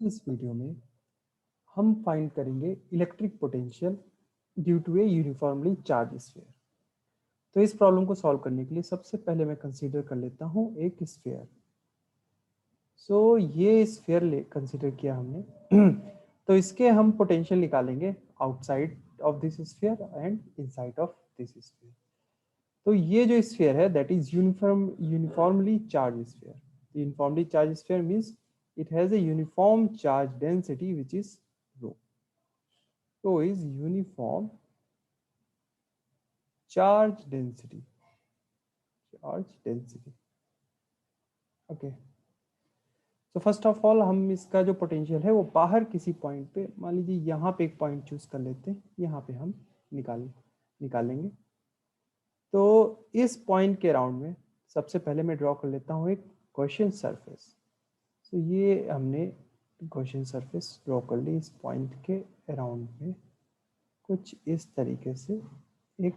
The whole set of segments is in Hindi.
इस वीडियो में हम फाइंड करेंगे electric potential due to a uniformly charge sphere. तो इस प्रॉब्लम को सॉल्व करने के लिए सबसे पहले मैं कंसीडर कर लेता हूँ एक स्फीयर। ये स्फीयर कंसीडर किया हमने तो इसके हम पोटेंशियल निकालेंगे outside of this sphere and inside of this sphere. तो ये जो स्फीयर है that is uniformly charge sphere. Uniformly charge sphere means it has a uniform charge density which is rho. Rho is uniform charge density. Okay. So first of all हम इसका जो पोटेंशियल है वो बाहर किसी पॉइंट पे, मान लीजिए यहाँ पे एक पॉइंट चूज कर लेते हैं, यहाँ पे हम निकालेंगे। तो इस पॉइंट के अराउंड में सबसे पहले मैं ड्रॉ कर लेता हूँ एक गॉसियन सरफेस। तो ये हमने गॉसियन सरफेस ड्रॉ कर ली इस पॉइंट के अराउंड में, कुछ इस तरीके से एक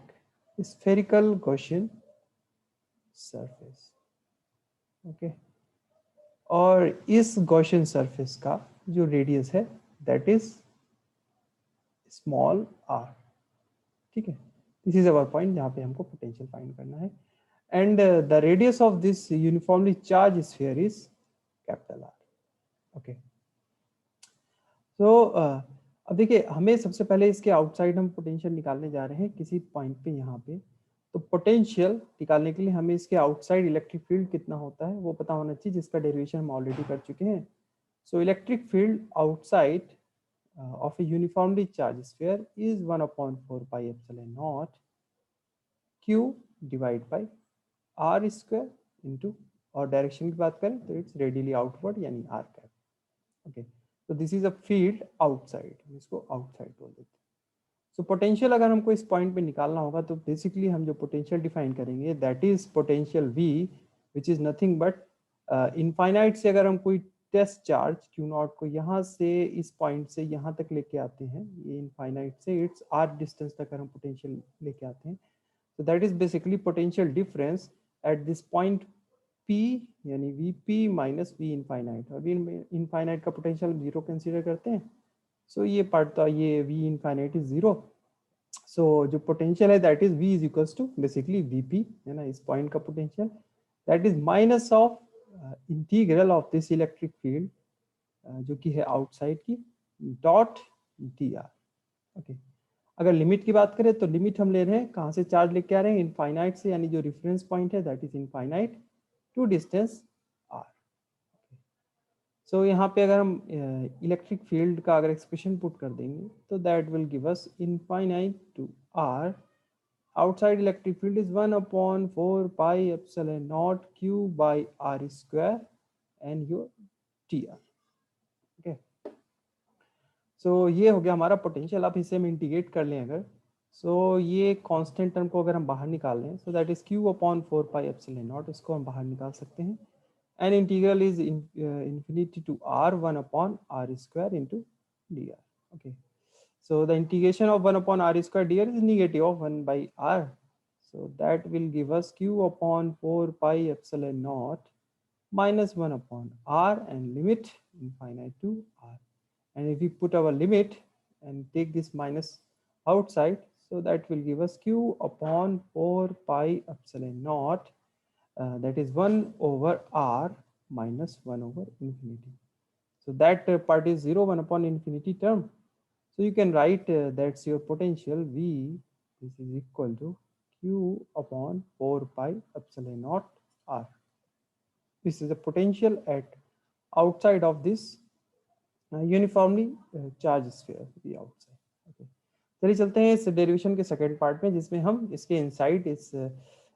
स्फेरिकल गॉसियन सरफेस। ओके, और इस गॉसियन सरफेस का जो रेडियस है दैट इज स्मॉल आर। ठीक है, दिस इज अवर पॉइंट जहाँ पे हमको पोटेंशियल फाइंड करना है and the radius of this uniformly charge sphere is capital R. Okay, तो अब देखिए हमें सबसे पहले इसके आउटसाइड हम पोटेंशियल निकालने जा रहे हैं किसी पॉइंट पे यहाँ पे। तो पोटेंशियल निकालने के लिए हमें इसके आउटसाइड इलेक्ट्रिक फील्ड कितना होता है वो पता होना चाहिए, जिसका डेरिवेशन हम ऑलरेडी कर चुके हैं। So electric field outside of a uniformly charge sphere is 1/4 pi epsilon naught q divide by r square into, और डायरेक्शन की बात करें तो इट्स रेडियली आउटवर्ड यानी आर कैप। ओके, तो this is a field outside, इसको आउटसाइड बोल देते हैं। सो पोटेंशियल अगर हमको इस पॉइंट पे निकालना होगा तो बेसिकली हम जो पोटेंशियल डिफाइन करेंगे that is potential V which is nothing but infinite से अगर हम कोई टेस्ट चार्ज Q नॉट को यहाँ से इस पॉइंट से यहाँ तक लेके आते हैं, ये इनफाइनाइट से इट्स R डिस्टेंस तक अगर हम पोटेंशियल लेके आते हैं, तो that is basically potential difference at this point P यानी VP माइनस V इनफाइनाइट। और V इनफाइनाइट का पोटेंशियल जीरो कंसीडर करते हैं। सो ये पार्ट तो ये V infinite is zero. So जो पोटेंशियल है that is V is equals to basically VP है ना, इस पॉइंट का potential that is minus of integral of this electric field जो कि है आउटसाइड की डॉट dr। ओके, अगर लिमिट की बात करें तो लिमिट हम ले रहे हैं कहाँ से, चार्ज लेके आ रहे हैं इनफाइनाइट से, यानी जो रेफरेंस पॉइंट है that is infinite to distance r। So यहाँ पे अगर हम इलेक्ट्रिक फील्ड का अगर एक्सप्रेशन पुट कर देंगे तो that will give us infinite to r, outside electric field is 1/4 pi epsilon naught q by r square and your dr। Okay, so ये हो गया हमारा पोटेंशियल। अब इसे हम इंटीग्रेट कर लें अगर, सो ये कांस्टेंट टर्म को अगर हम बाहर निकाल लें so that is q/4 pi epsilon naught, इसको हम बाहर निकाल सकते हैं and integral is infinity to r 1/r square into dr। Okay, so the integration of 1/r square dr is negative of 1 by r, so that will give us q/4 pi epsilon naught minus 1/r and limit infinite to r, and if we put our limit and take this minus outside, so that will give us q/4 pi epsilon naught that is 1 over r minus 1 over infinity. So that part is 0, 1 upon infinity term. So you can write that's your potential V, this is equal to q/4 pi epsilon naught r. This is the potential at outside of this uniformly charged sphere, the outside. Okay. चलिए चलते हैं इस डेरिवेशन के सेकेंड पार्ट में, जिसमें हम इसके इनसाइड इस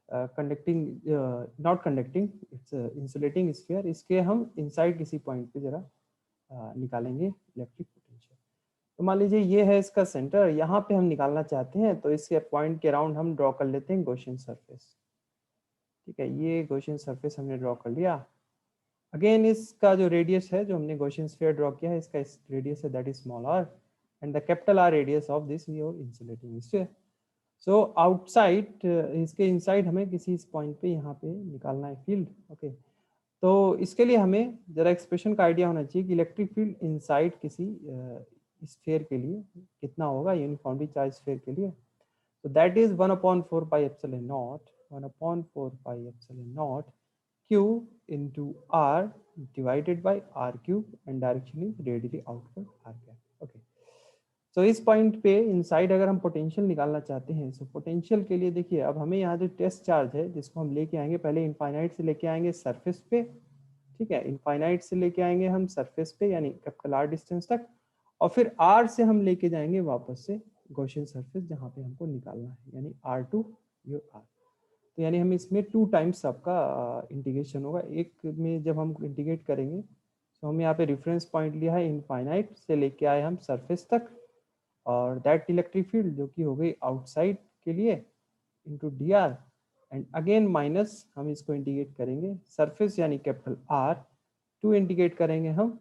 conducting not conducting it's insulating sphere, इसके हम इनसाइड किसी पॉइंट पे जरा निकालेंगे इलेक्ट्रिक पोटेंशियल। तो मान लीजिए ये है इसका सेंटर, यहाँ पे हम निकालना चाहते हैं, तो इसके पॉइंट के अराउंड हम ड्रॉ कर लेते हैं गॉसियन सरफेस। ठीक है, ये गॉसियन सरफेस हमने ड्रॉ कर लिया। अगेन इसका जो रेडियस है जो हमने गॉसियन स्फीयर ड्रॉ किया है, इसका रेडियस है that is small r and the capital r radius of this your insulating sphere. So outside इसके इनसाइड हमें किसी इस पॉइंट पे यहाँ पे निकालना है फील्ड। ओके, तो इसके लिए हमें जरा एक्सप्रेशन का आइडिया होना चाहिए कि इलेक्ट्रिक फील्ड इनसाइड किसी स्फीयर के लिए कितना होगा, यूनिफॉर्मली चार्ज स्फीयर के लिए। तो that is 1/4 pi epsilon not, 1/4 pi epsilon not q into r divided by r cube and direction is radially outward r cap। Okay, तो इस पॉइंट पे इनसाइड अगर हम पोटेंशियल निकालना चाहते हैं, तो पोटेंशियल के लिए देखिए अब हमें यहाँ जो टेस्ट चार्ज है जिसको हम लेके आएंगे, पहले इनफाइनाइट से लेके आएंगे सरफेस पे, ठीक है, इनफाइनाइट से लेके आएंगे हम सरफेस पे यानी कैपिटल आर डिस्टेंस तक, और फिर आर से हम लेके जाएंगे वापस से गॉसियन सरफेस जहाँ पे हमको निकालना है, यानी आर टू यो आर। तो यानी हम इसमें 2 टाइम्स आपका इंटीग्रेशन होगा। एक में जब हम इंटीग्रेट करेंगे तो हम यहाँ पे रेफरेंस पॉइंट लिया है इनफाइनाइट से लेके आए हम सरफेस तक, और दैट इलेक्ट्रिक फील्ड जो कि हो गई आउटसाइड के लिए into D R, and again minus हम इसको इंटीग्रेट करेंगे सरफेस यानी कैपिटल आर टू इंटीग्रेट करेंगे हम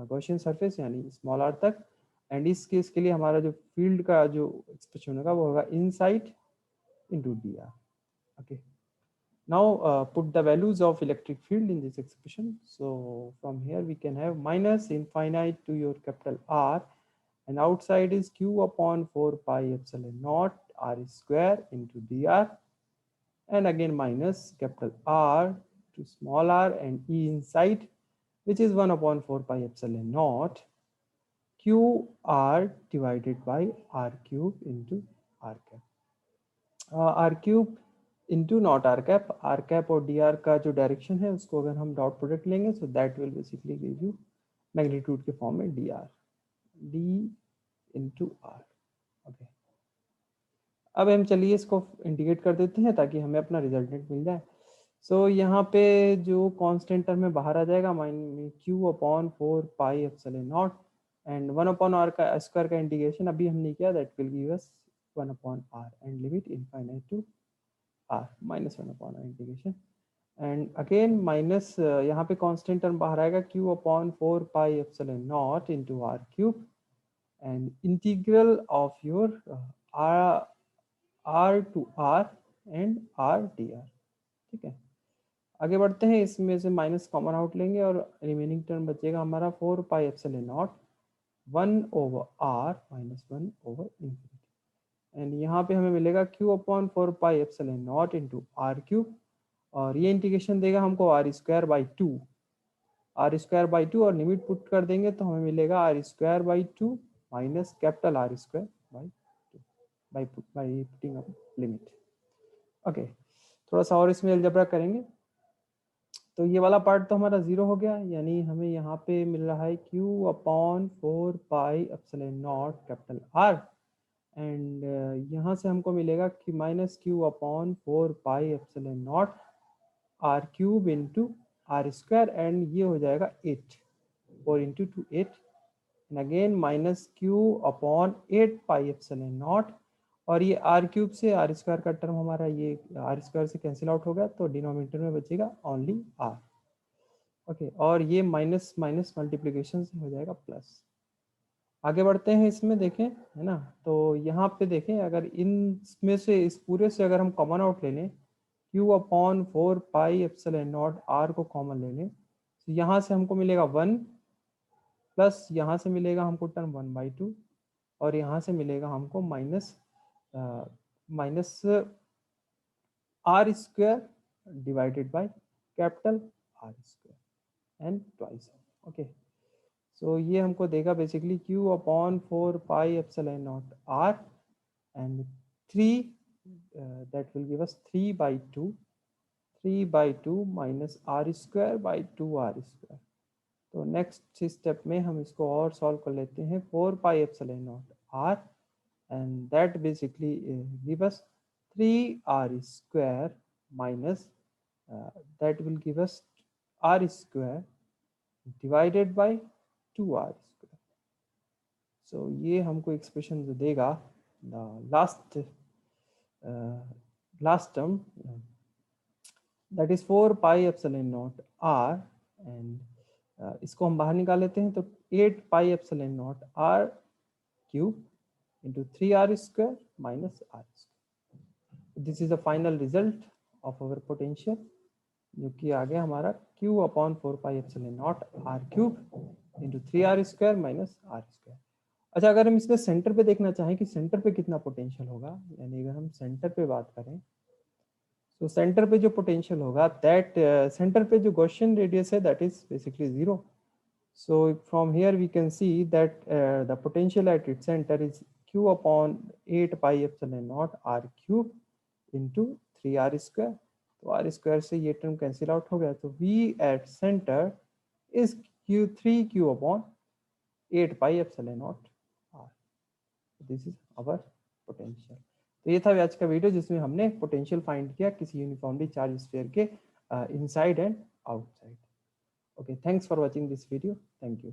गॉसियन सरफेस यानी स्मॉल आर तक, एंड इस केस के लिए हमारा जो फील्ड का जो एक्सप्रेशन होगा वो होगा inside into D R. Okay, now put the values of electric field in this expression. So from here we can have minus infinite to your capital R, and outside is q upon 4 pi epsilon naught r square into dr, and again minus capital R to small r and E inside, which is 1/4 pi epsilon naught q r divided by r cube into r cap। R cube into naught r cap, r cap और डी आर का जो डायरेक्शन है उसको अगर हम डॉट प्रोडक्ट लेंगे so that will basically give you magnitude के फॉर्म में d r, d into r. Okay, अब हम चलिए इसको इंटीग्रेट कर देते हैं ताकि हमें अपना रिजल्टेंट मिल जाए। सो यहाँ पे जो कांस्टेंट टर्म में बाहर आ जाएगा minus q upon 4 pi epsilon naught, and 1/r का स्क्वायर का इंटीग्रेशन अभी हमने किया, that will give us 1/r and limit infinite to r minus 1/r integration, and again minus यहाँ पे कांस्टेंट टर्म बाहर आएगा q upon 4 pi epsilon naught into r cube, and integral of your r to r and r dr। ठीक है, आगे बढ़ते हैं, इसमें से माइनस कॉमन आउट लेंगे और रिमेनिंग टर्म बचेगा हमारा 4 pi epsilon naught 1/r minus 1/इंफिनिटी, एंड यहाँ पे हमें मिलेगा q upon 4 pi epsilon naught into R cube, और ये इंटीग्रेशन देगा हमको आर स्क्वायर बाई टू, और लिमिट पुट कर देंगे तो हमें मिलेगा R square by two minus capital R square by two by putting up limit. Okay, थोड़ा सा और इसमें अलजेब्रा करेंगे, तो ये वाला पार्ट तो हमारा जीरो हो गया, यानी हमें यहाँ पे मिल रहा है q upon 4 pi epsilon naught capital R, and यहाँ से हमको मिलेगा कि minus q upon 4 pi epsilon naught R cube into R square, and ये हो जाएगा 8, 4 into 2 8, and again minus q upon 8 pi epsilon naught, और ये आर क्यूब से आर स्क्वायर का टर्म हमारा ये आर स्क्वायर से कैंसिल आउट हो गया, तो डिनोमिनेटर में बचेगा ओनली आर। ओके, और ये माइनस माइनस मल्टीप्लीकेशन से हो जाएगा प्लस। आगे बढ़ते हैं, इसमें देखें है ना, तो यहाँ पे देखें अगर इनमें से इस पूरे से अगर हम कॉमन आउट ले लें q upon 4 pi epsilon naught r को कॉमन ले लें, तो यहाँ से हमको मिलेगा 1 प्लस यहाँ से मिलेगा हमको टर्म 1/2, और यहाँ से मिलेगा हमको minus minus R square divided by capital R square and twice. Okay, so ये हमको देगा basically q upon 4 pi epsilon naught r and 3 that will give us 3/2 minus r square by 2r square. तो नेक्स्ट स्टेप में हम इसको और सॉल्व कर लेते हैं, 4 pi epsilon naught r and that basically give us 3r square minus that will give us r square divided by 2r square। so ये हमको एक्सप्रेशन जो देगा last term that is 4 pi epsilon naught r, and इसको हम बाहर निकाल लेते हैं, तो 8 pi epsilon naught r cube into 3r square minus r square। This is the final result of our potential जो कि आ गया हमारा q upon 4 pi epsilon naught r cube into 3r square minus r square. अच्छा, अगर हम इसमें सेंटर पे देखना चाहें कि सेंटर पे कितना पोटेंशियल होगा, यानी अगर हम सेंटर पे बात करें तो सेंटर पे जो पोटेंशियल होगा दैट सेंटर पे जो गॉसियन रेडियस है that is basically 0। So from here we can see that the potential at its center is q upon 8 pi epsilon naught r cube into 3r square। तो r स्क्वायर से ये टर्म कैंसिल आउट हो गया, तो v at center is q3q upon 8 pi epsilon naught r। This is our potential. तो ये था आज का वीडियो जिसमें हमने पोटेंशियल फाइंड किया किसी यूनिफॉर्मली चार्ज स्फीयर के inside and outside. Okay, thanks for watching this video, thank you.